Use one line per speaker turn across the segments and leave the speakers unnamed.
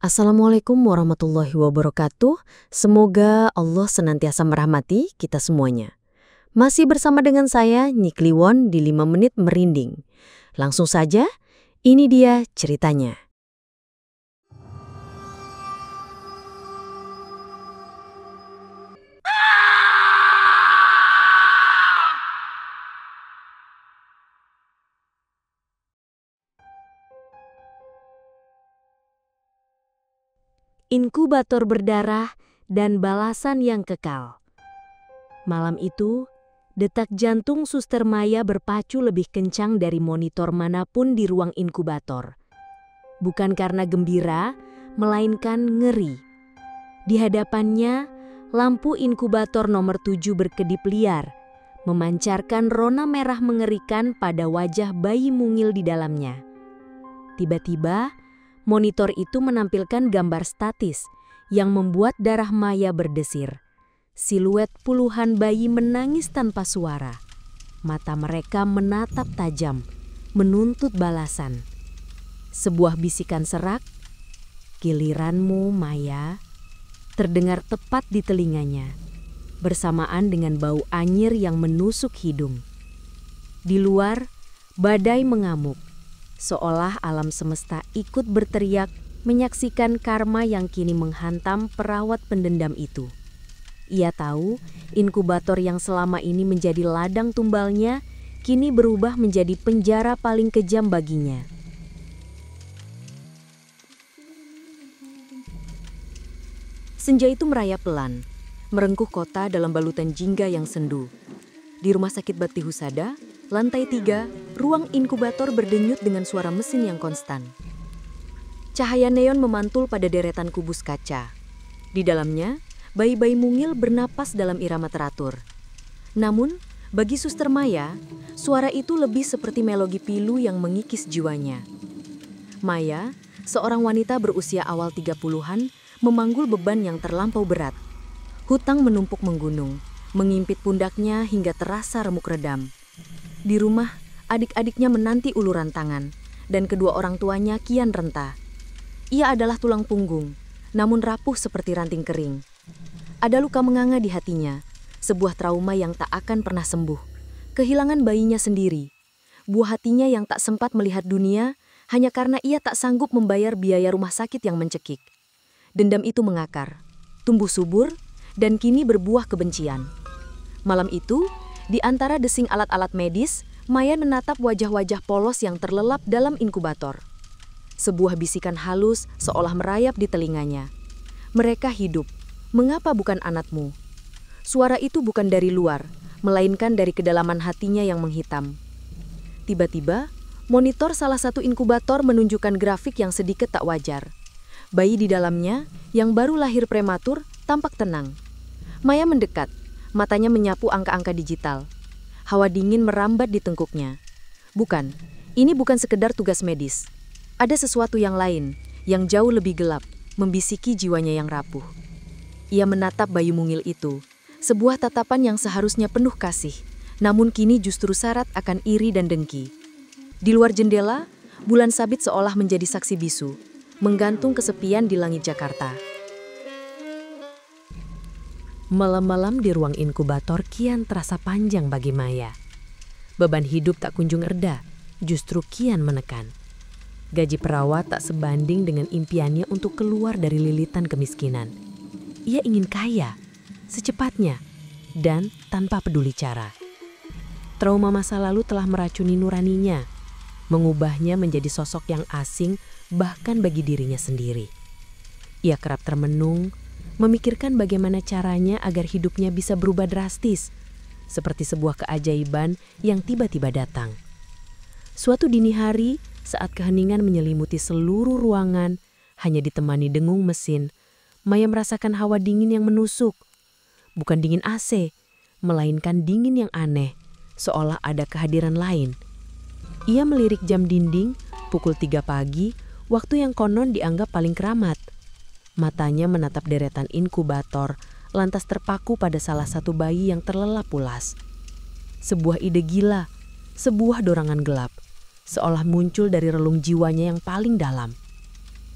Assalamualaikum warahmatullahi wabarakatuh. Semoga Allah senantiasa merahmati kita semuanya. Masih bersama dengan saya, Nyi Kliwon di 5 Menit Merinding. Langsung saja, ini dia ceritanya. Inkubator berdarah dan balasan yang kekal. Malam itu, detak jantung Suster Maya berpacu lebih kencang dari monitor manapun di ruang inkubator. Bukan karena gembira, melainkan ngeri. Di hadapannya, lampu inkubator nomor 7 berkedip liar, memancarkan rona merah mengerikan pada wajah bayi mungil di dalamnya. Tiba-tiba, monitor itu menampilkan gambar statis yang membuat darah Maya berdesir. Siluet puluhan bayi menangis tanpa suara. Mata mereka menatap tajam, menuntut balasan. Sebuah bisikan serak, "Giliranmu, Maya," terdengar tepat di telinganya, bersamaan dengan bau anyir yang menusuk hidung. Di luar, badai mengamuk, seolah alam semesta ikut berteriak menyaksikan karma yang kini menghantam perawat pendendam itu. Ia tahu inkubator yang selama ini menjadi ladang tumbalnya kini berubah menjadi penjara paling kejam baginya. Senja itu merayap pelan, merengkuh kota dalam balutan jingga yang sendu. Di Rumah Sakit Bakti Husada, lantai 3, ruang inkubator berdenyut dengan suara mesin yang konstan. Cahaya neon memantul pada deretan kubus kaca. Di dalamnya, bayi-bayi mungil bernapas dalam irama teratur. Namun, bagi Suster Maya, suara itu lebih seperti melodi pilu yang mengikis jiwanya. Maya, seorang wanita berusia awal 30-an, memanggul beban yang terlampau berat. Hutang menumpuk menggunung, mengimpit pundaknya hingga terasa remuk redam. Di rumah, adik-adiknya menanti uluran tangan, dan kedua orang tuanya kian renta. Ia adalah tulang punggung, namun rapuh seperti ranting kering. Ada luka menganga di hatinya, sebuah trauma yang tak akan pernah sembuh. Kehilangan bayinya sendiri, buah hatinya yang tak sempat melihat dunia hanya karena ia tak sanggup membayar biaya rumah sakit yang mencekik. Dendam itu mengakar, tumbuh subur, dan kini berbuah kebencian. Malam itu, di antara desing alat-alat medis, Maya menatap wajah-wajah polos yang terlelap dalam inkubator. Sebuah bisikan halus seolah merayap di telinganya. "Mereka hidup. Mengapa bukan anakmu?" Suara itu bukan dari luar, melainkan dari kedalaman hatinya yang menghitam. Tiba-tiba, monitor salah satu inkubator menunjukkan grafik yang sedikit tak wajar. Bayi di dalamnya, yang baru lahir prematur, tampak tenang. Maya mendekat, matanya menyapu angka-angka digital. Hawa dingin merambat di tengkuknya. Bukan, ini bukan sekedar tugas medis. Ada sesuatu yang lain, yang jauh lebih gelap, membisiki jiwanya yang rapuh. Ia menatap bayi mungil itu, sebuah tatapan yang seharusnya penuh kasih, namun kini justru syarat akan iri dan dengki. Di luar jendela, bulan sabit seolah menjadi saksi bisu, menggantung kesepian di langit Jakarta. Malam-malam di ruang inkubator kian terasa panjang bagi Maya. Beban hidup tak kunjung reda, justru kian menekan. Gaji perawat tak sebanding dengan impiannya untuk keluar dari lilitan kemiskinan. Ia ingin kaya, secepatnya, dan tanpa peduli cara. Trauma masa lalu telah meracuni nuraninya, mengubahnya menjadi sosok yang asing bahkan bagi dirinya sendiri. Ia kerap termenung, memikirkan bagaimana caranya agar hidupnya bisa berubah drastis, seperti sebuah keajaiban yang tiba-tiba datang. Suatu dini hari, saat keheningan menyelimuti seluruh ruangan, hanya ditemani dengung mesin, Maya merasakan hawa dingin yang menusuk. Bukan dingin AC, melainkan dingin yang aneh, seolah ada kehadiran lain. Ia melirik jam dinding, pukul 3 pagi, waktu yang konon dianggap paling keramat. Matanya menatap deretan inkubator, lantas terpaku pada salah satu bayi yang terlelap pulas. Sebuah ide gila, sebuah dorongan gelap, seolah muncul dari relung jiwanya yang paling dalam.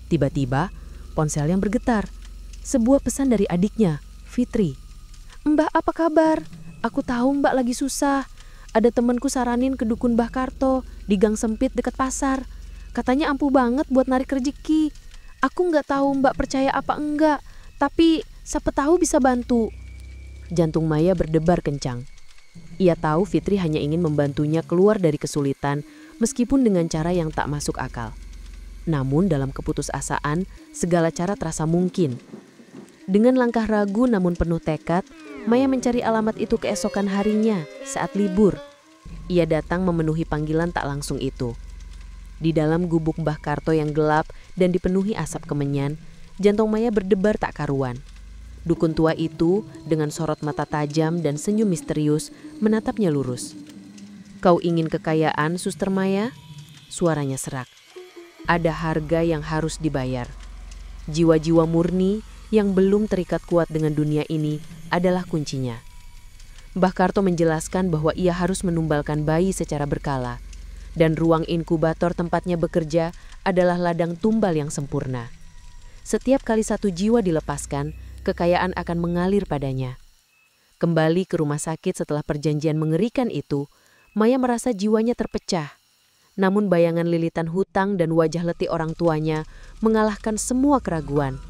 Tiba-tiba, ponsel yang bergetar. Sebuah pesan dari adiknya, Fitri. "Mbak, apa kabar? Aku tahu Mbak lagi susah. Ada temanku saranin ke dukun Mbah Karto di gang sempit dekat pasar. Katanya ampuh banget buat narik rezeki. Aku nggak tahu Mbak percaya apa enggak, tapi siapa tahu bisa bantu." Jantung Maya berdebar kencang. Ia tahu Fitri hanya ingin membantunya keluar dari kesulitan meskipun dengan cara yang tak masuk akal. Namun dalam keputusasaan, segala cara terasa mungkin. Dengan langkah ragu namun penuh tekad, Maya mencari alamat itu keesokan harinya saat libur. Ia datang memenuhi panggilan tak langsung itu. Di dalam gubuk Mbah Karto yang gelap dan dipenuhi asap kemenyan, jantung Maya berdebar tak karuan. Dukun tua itu dengan sorot mata tajam dan senyum misterius menatapnya lurus. "Kau ingin kekayaan, Suster Maya?" Suaranya serak. "Ada harga yang harus dibayar. Jiwa-jiwa murni yang belum terikat kuat dengan dunia ini adalah kuncinya." Mbah Karto menjelaskan bahwa ia harus menumbalkan bayi secara berkala, dan ruang inkubator tempatnya bekerja adalah ladang tumbal yang sempurna. Setiap kali satu jiwa dilepaskan, kekayaan akan mengalir padanya. Kembali ke rumah sakit setelah perjanjian mengerikan itu, Maya merasa jiwanya terpecah. Namun bayangan lilitan hutang dan wajah letih orang tuanya mengalahkan semua keraguan.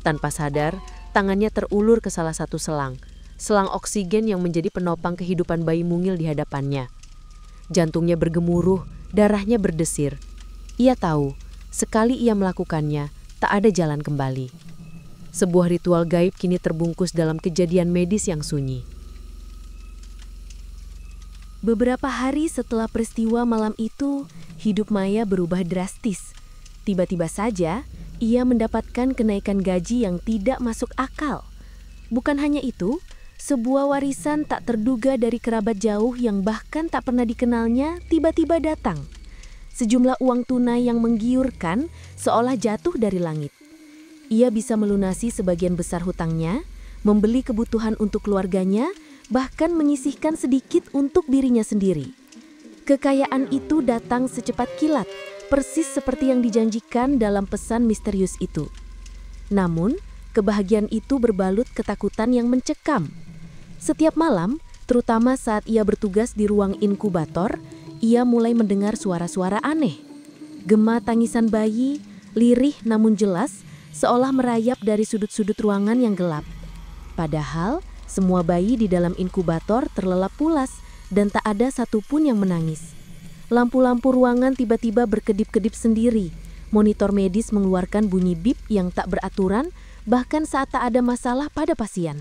Tanpa sadar, tangannya terulur ke salah satu selang oksigen yang menjadi penopang kehidupan bayi mungil di hadapannya. Jantungnya bergemuruh, darahnya berdesir. Ia tahu, sekali ia melakukannya, tak ada jalan kembali. Sebuah ritual gaib kini terbungkus dalam kejadian medis yang sunyi. Beberapa hari setelah peristiwa malam itu, hidup Maya berubah drastis. Tiba-tiba saja, ia mendapatkan kenaikan gaji yang tidak masuk akal. Bukan hanya itu, sebuah warisan tak terduga dari kerabat jauh yang bahkan tak pernah dikenalnya tiba-tiba datang. Sejumlah uang tunai yang menggiurkan seolah jatuh dari langit. Ia bisa melunasi sebagian besar hutangnya, membeli kebutuhan untuk keluarganya, bahkan menyisihkan sedikit untuk dirinya sendiri. Kekayaan itu datang secepat kilat, persis seperti yang dijanjikan dalam pesan misterius itu. Namun, kebahagiaan itu berbalut ketakutan yang mencekam. Setiap malam, terutama saat ia bertugas di ruang inkubator, ia mulai mendengar suara-suara aneh. Gema tangisan bayi, lirih namun jelas, seolah merayap dari sudut-sudut ruangan yang gelap. Padahal, semua bayi di dalam inkubator terlelap pulas dan tak ada satupun yang menangis. Lampu-lampu ruangan tiba-tiba berkedip-kedip sendiri. Monitor medis mengeluarkan bunyi bip yang tak beraturan, bahkan saat tak ada masalah pada pasien.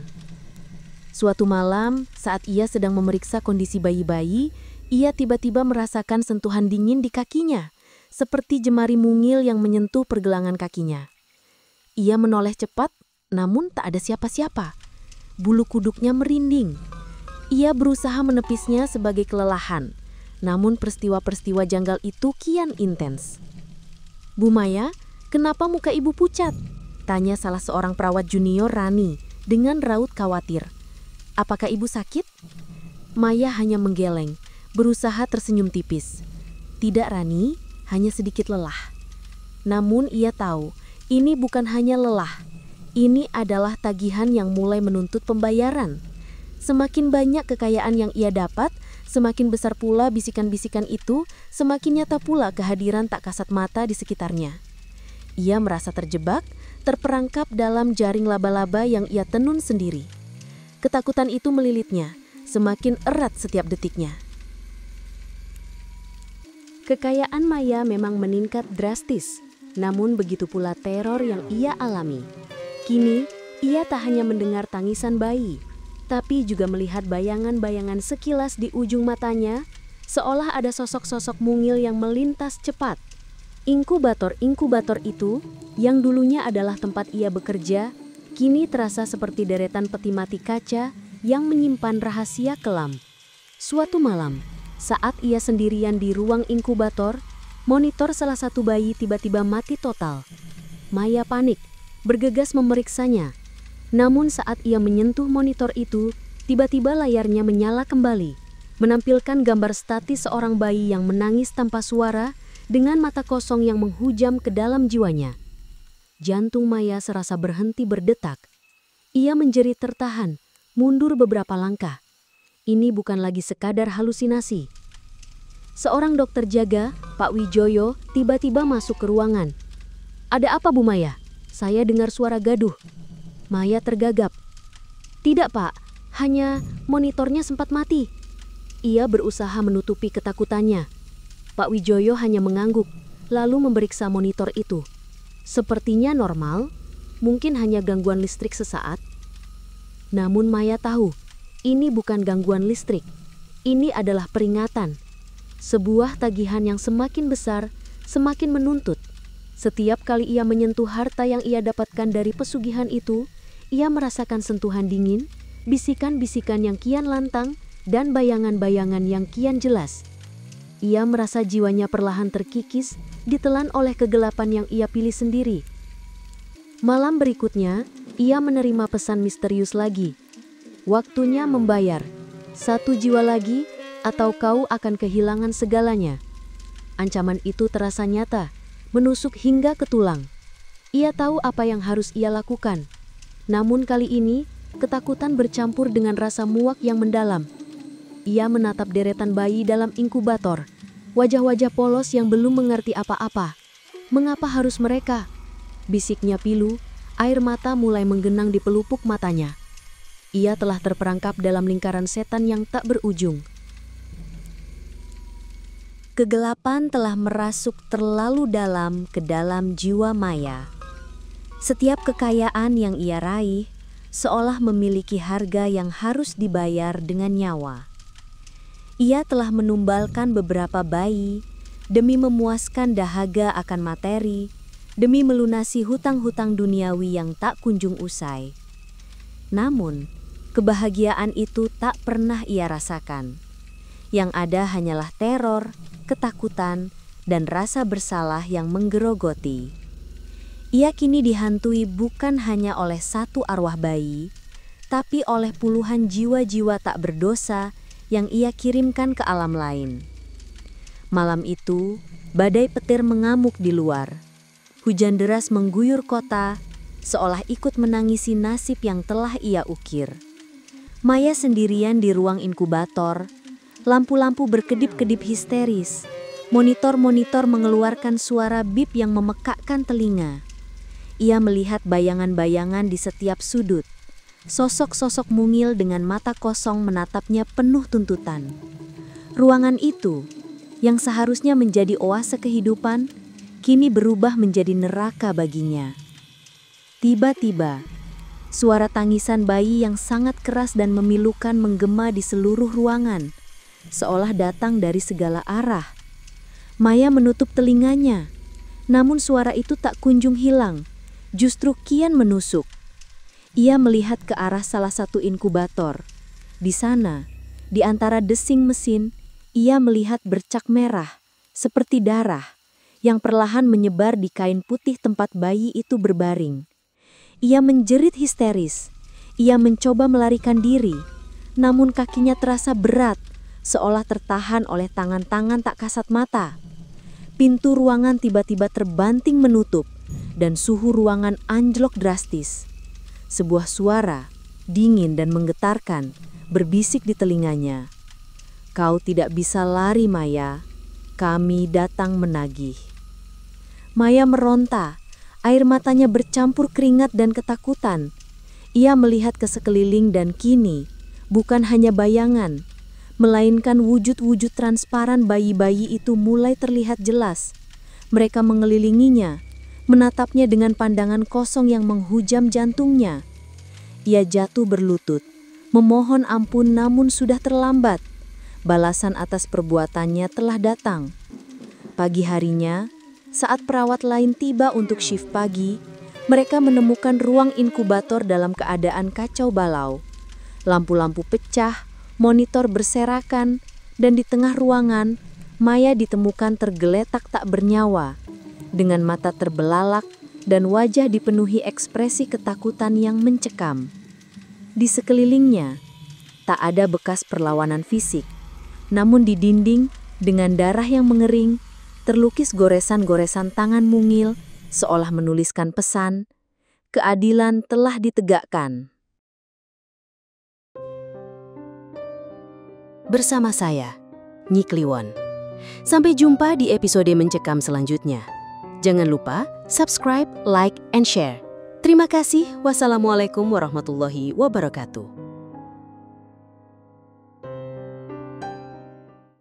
Suatu malam, saat ia sedang memeriksa kondisi bayi-bayi, ia tiba-tiba merasakan sentuhan dingin di kakinya, seperti jemari mungil yang menyentuh pergelangan kakinya. Ia menoleh cepat, namun tak ada siapa-siapa. Bulu kuduknya merinding. Ia berusaha menepisnya sebagai kelelahan, namun peristiwa-peristiwa janggal itu kian intens. "Bu Maya, kenapa muka ibu pucat?" tanya salah seorang perawat junior, Rani, dengan raut khawatir. "Apakah ibu sakit?" Maya hanya menggeleng, berusaha tersenyum tipis. "Tidak, Rani, hanya sedikit lelah." Namun ia tahu, ini bukan hanya lelah. Ini adalah tagihan yang mulai menuntut pembayaran. Semakin banyak kekayaan yang ia dapat, semakin besar pula bisikan-bisikan itu, semakin nyata pula kehadiran tak kasat mata di sekitarnya. Ia merasa terjebak, terperangkap dalam jaring laba-laba yang ia tenun sendiri. Ketakutan itu melilitnya, semakin erat setiap detiknya. Kekayaan Maya memang meningkat drastis, namun begitu pula teror yang ia alami. Kini, ia tak hanya mendengar tangisan bayi, tapi juga melihat bayangan-bayangan sekilas di ujung matanya, seolah ada sosok-sosok mungil yang melintas cepat. Inkubator-inkubator itu, yang dulunya adalah tempat ia bekerja, kini terasa seperti deretan peti mati kaca yang menyimpan rahasia kelam. Suatu malam, saat ia sendirian di ruang inkubator, monitor salah satu bayi tiba-tiba mati total. Maya panik, bergegas memeriksanya. Namun saat ia menyentuh monitor itu, tiba-tiba layarnya menyala kembali, menampilkan gambar statis seorang bayi yang menangis tanpa suara dengan mata kosong yang menghujam ke dalam jiwanya. Jantung Maya serasa berhenti berdetak. Ia menjerit tertahan, mundur beberapa langkah. Ini bukan lagi sekadar halusinasi. Seorang dokter jaga, Pak Wijoyo, tiba-tiba masuk ke ruangan. "Ada apa, Bu Maya?" "Saya dengar suara gaduh." Maya tergagap. "Tidak, Pak. Hanya monitornya sempat mati." Ia berusaha menutupi ketakutannya. Pak Wijoyo hanya mengangguk, lalu memeriksa monitor itu. Sepertinya normal, mungkin hanya gangguan listrik sesaat. Namun Maya tahu, ini bukan gangguan listrik. Ini adalah peringatan. Sebuah tagihan yang semakin besar, semakin menuntut. Setiap kali ia menyentuh harta yang ia dapatkan dari pesugihan itu, ia merasakan sentuhan dingin, bisikan-bisikan yang kian lantang, dan bayangan-bayangan yang kian jelas. Ia merasa jiwanya perlahan terkikis, ditelan oleh kegelapan yang ia pilih sendiri. Malam berikutnya, ia menerima pesan misterius lagi. "Waktunya membayar. 1 jiwa lagi, atau kau akan kehilangan segalanya." Ancaman itu terasa nyata, menusuk hingga ke tulang. Ia tahu apa yang harus ia lakukan. Namun kali ini, ketakutan bercampur dengan rasa muak yang mendalam. Ia menatap deretan bayi dalam inkubator, wajah-wajah polos yang belum mengerti apa-apa. "Mengapa harus mereka?" bisiknya pilu, air mata mulai menggenang di pelupuk matanya. Ia telah terperangkap dalam lingkaran setan yang tak berujung. Kegelapan telah merasuk terlalu dalam ke dalam jiwa Maya. Setiap kekayaan yang ia raih seolah memiliki harga yang harus dibayar dengan nyawa. Ia telah menumbalkan beberapa bayi demi memuaskan dahaga akan materi, demi melunasi hutang-hutang duniawi yang tak kunjung usai. Namun, kebahagiaan itu tak pernah ia rasakan. Yang ada hanyalah teror, ketakutan, dan rasa bersalah yang menggerogoti. Ia kini dihantui bukan hanya oleh satu arwah bayi, tapi oleh puluhan jiwa-jiwa tak berdosa yang ia kirimkan ke alam lain. Malam itu, badai petir mengamuk di luar. Hujan deras mengguyur kota, seolah ikut menangisi nasib yang telah ia ukir. Maya sendirian di ruang inkubator, lampu-lampu berkedip-kedip histeris, monitor-monitor mengeluarkan suara bip yang memekakkan telinga. Ia melihat bayangan-bayangan di setiap sudut. Sosok-sosok mungil dengan mata kosong menatapnya penuh tuntutan. Ruangan itu, yang seharusnya menjadi oase kehidupan, kini berubah menjadi neraka baginya. Tiba-tiba, suara tangisan bayi yang sangat keras dan memilukan menggema di seluruh ruangan, seolah datang dari segala arah. Maya menutup telinganya, namun suara itu tak kunjung hilang, justru kian menusuk. Ia melihat ke arah salah satu inkubator. Di sana, di antara desing mesin, ia melihat bercak merah, seperti darah, yang perlahan menyebar di kain putih tempat bayi itu berbaring. Ia menjerit histeris. Ia mencoba melarikan diri, namun kakinya terasa berat, seolah tertahan oleh tangan-tangan tak kasat mata. Pintu ruangan tiba-tiba terbanting menutup, dan suhu ruangan anjlok drastis. Sebuah suara, dingin dan menggetarkan, berbisik di telinganya. "Kau tidak bisa lari, Maya. Kami datang menagih." Maya meronta, air matanya bercampur keringat dan ketakutan. Ia melihat ke sekeliling dan kini, bukan hanya bayangan, melainkan wujud-wujud transparan bayi-bayi itu mulai terlihat jelas. Mereka mengelilinginya, menatapnya dengan pandangan kosong yang menghujam jantungnya. Ia jatuh berlutut, memohon ampun namun sudah terlambat. Balasan atas perbuatannya telah datang. Pagi harinya, saat perawat lain tiba untuk shift pagi, mereka menemukan ruang inkubator dalam keadaan kacau balau. Lampu-lampu pecah, monitor berserakan, dan di tengah ruangan, Maya ditemukan tergeletak tak bernyawa, dengan mata terbelalak dan wajah dipenuhi ekspresi ketakutan yang mencekam. Di sekelilingnya, tak ada bekas perlawanan fisik, namun di dinding, dengan darah yang mengering, terlukis goresan-goresan tangan mungil seolah menuliskan pesan, keadilan telah ditegakkan. Bersama saya, Nyi Kliwon. Sampai jumpa di episode Mencekam selanjutnya. Jangan lupa subscribe, like, and share. Terima kasih. Wassalamualaikum warahmatullahi wabarakatuh.